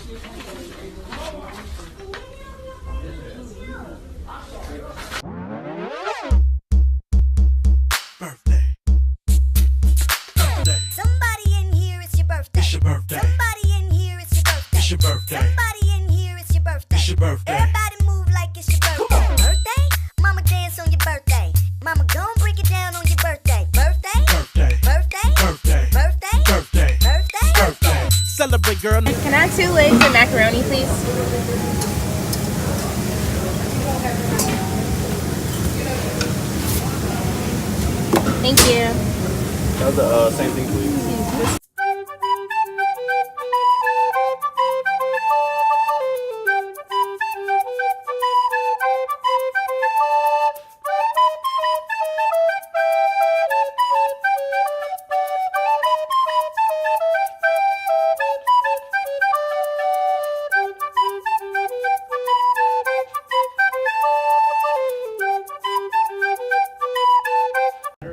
Birthday. Birthday. Somebody in here, it's your birthday. It's your birthday. Somebody in here, it's your birthday. It's your birthday. Somebody in here, it's your birthday. It's your birthday. Everybody move like it's your birthday. Birthday? Mama dance on your birthday. Mama gon' break it down on your birthday. Birthday? Birthday. Birthday? Birthday. Birthday? Birthday. Birthday? Birthday. Celebrate, girl. Can I have 2 legs and macaroni, please? Thank you. The same thing, please.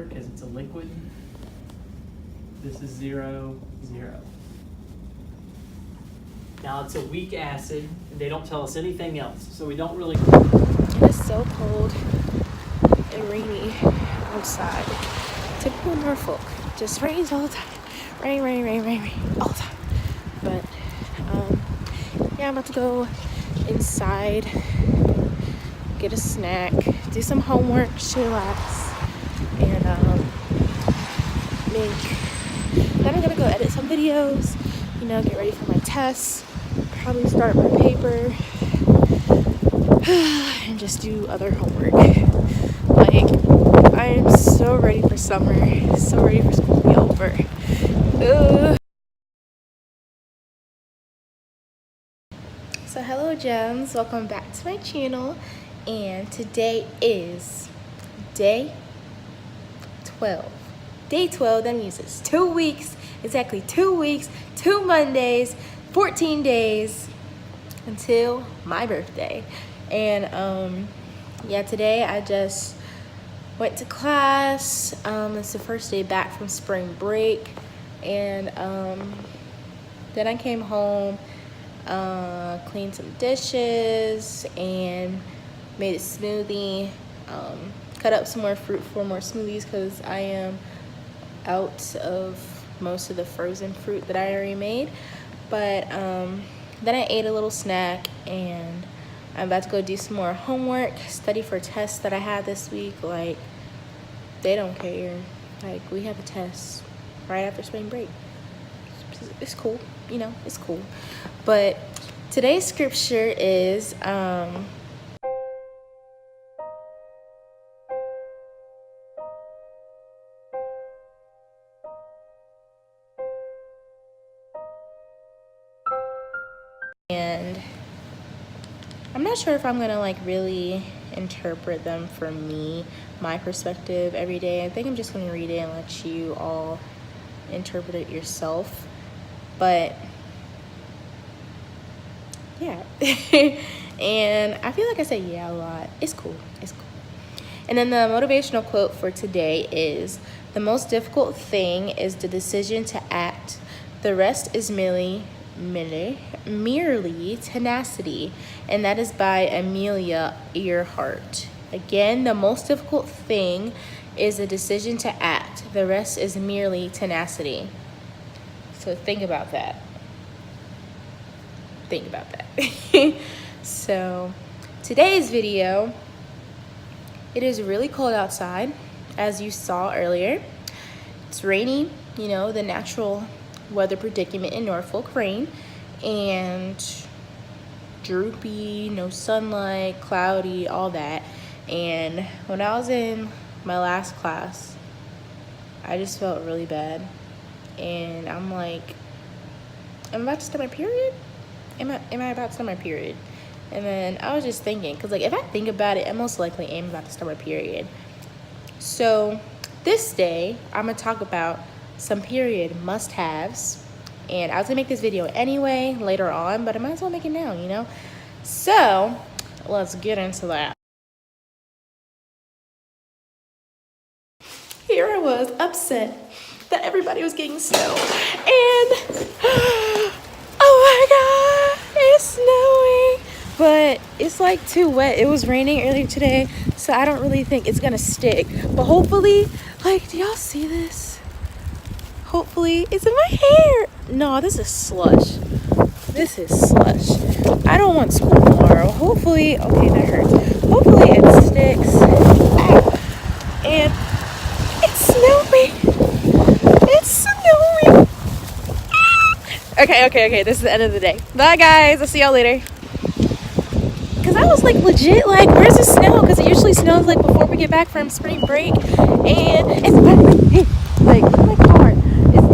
Because it's a liquid. This is 0, 0. Now it's a weak acid, and they don't tell us anything else, so we don't really. It is so cold and rainy outside. Typical Norfolk. Just rains all the time. Rain, rain, rain, rain, rain. All the time. But, yeah, I'm about to go inside, get a snack, do some homework, chillax, and, then I'm gonna go edit some videos, you know, get ready for my tests, probably start my paper, and just do other homework. Like, I am so ready for summer, so ready for school to be over. Ugh. So hello gems, welcome back to my channel, and today is day 12. Day 12, that means it's 2 weeks, exactly 2 weeks, 2 Mondays, 14 days until my birthday. And yeah, today I just went to class. It's the first day back from spring break, and then I came home, cleaned some dishes and made a smoothie, cut up some more fruit for more smoothies because I am out of most of the frozen fruit that I already made. But then I ate a little snack, and I'm about to go do some more homework, study for tests that I had this week. Like, they don't care. Like, we have a test right after spring break. It's cool, you know, it's cool. But today's scripture is and I'm not sure if I'm gonna like really interpret them for me, my perspective every day. I think I'm just gonna read it and let you all interpret it yourself. But yeah. And I feel like I say yeah a lot. It's cool. It's cool. And then the motivational quote for today is, "The most difficult thing is the decision to act. The rest is merely tenacity." And that is by Amelia Earhart. Again, the most difficult thing is the decision to act. The rest is merely tenacity. So think about that. Think about that. So today's video, it is really cold outside, as you saw earlier. It's rainy, you know, the natural weather predicament in Norfolk, rain, and droopy, no sunlight, cloudy, all that. And when I was in my last class, I just felt really bad. And I'm like, I'm about to start my period? Am I about to start my period? And then I was just thinking, because like if I think about it, I most likely am about to start my period. So this day, I'm going to talk about some period must-haves. And I was going to make this video anyway later on, but I might as well make it now, you know? So let's get into that. Here I was, upset that everybody was getting snow. And oh my God, but it's like too wet. It was raining earlier today, so I don't really think it's gonna stick. But hopefully, like, do y'all see this? Hopefully it's in my hair. No, this is slush. This is slush. I don't want school tomorrow. Hopefully, okay, that hurts. Hopefully it sticks. And it's snowing. It's snowing. Okay. This is the end of the day. Bye, guys. I'll see y'all later. Because I was like legit like, where's the snow? Because it usually snows like before we get back from spring break. And it's like my car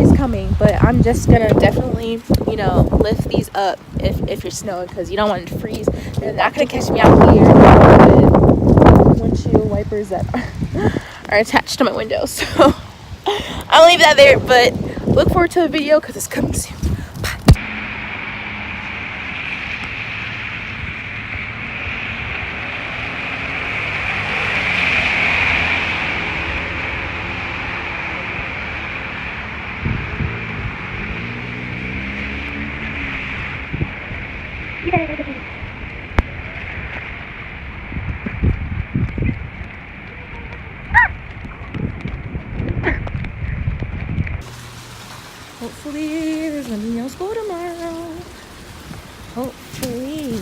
is coming. But I'm just going to definitely, you know, lift these up if you're snowing. Because you don't want it to freeze. They're not going to catch me out here with windshield wipers that are attached to my window. So I'll leave that there. But look forward to the video because it's coming soon. Hopefully there's gonna be no school tomorrow. Hopefully.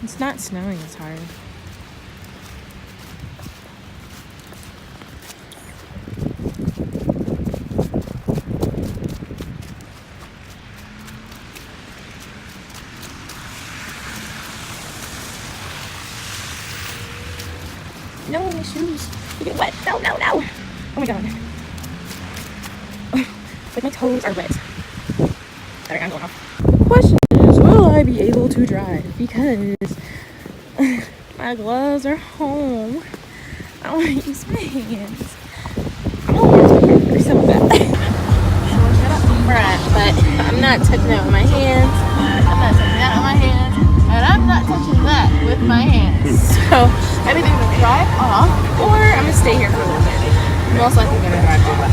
It's not snowing as hard. No, my shoes. They get wet. No. Oh my god. Like my toes are wet. Sorry, I'm going off. The question is, will I be able to drive? Because my gloves are home. I want to use my hands. I don't want to do some of that. But I'm not touching that with my hands. I'm not touching that with my hands. And I'm not touching that with my hands. So I'm either gonna drive off or I'm gonna stay here for a little bit. I'm most likely gonna drive off.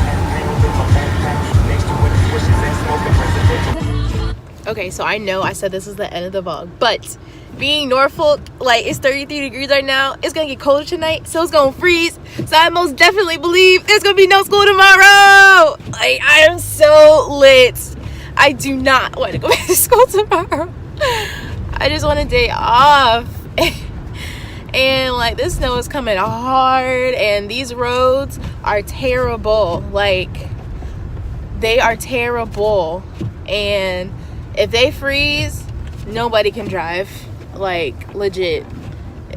Okay, so I know I said this is the end of the vlog, but being Norfolk, like it's 33 degrees right now. It's gonna get colder tonight, so it's gonna freeze. So I most definitely believe there's gonna be no school tomorrow. Like I am so lit. I do not want to go back to school tomorrow. I just want a day off. And like this snow is coming hard and these roads are terrible. Like they are terrible. And if they freeze, nobody can drive. Like legit.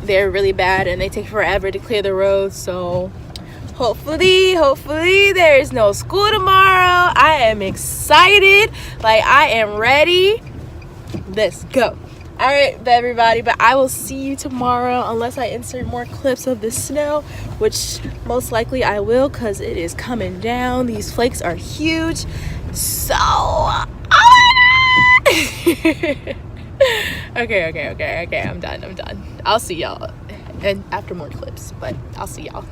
They're really bad and they take forever to clear the roads. So hopefully there's no school tomorrow. I am excited. Like I am ready. Let's go. All right, everybody, but I will see you tomorrow unless I insert more clips of the snow, which most likely I will because it is coming down. These flakes are huge. So okay, I'm done. I'll see y'all and after more clips, but I'll see y'all.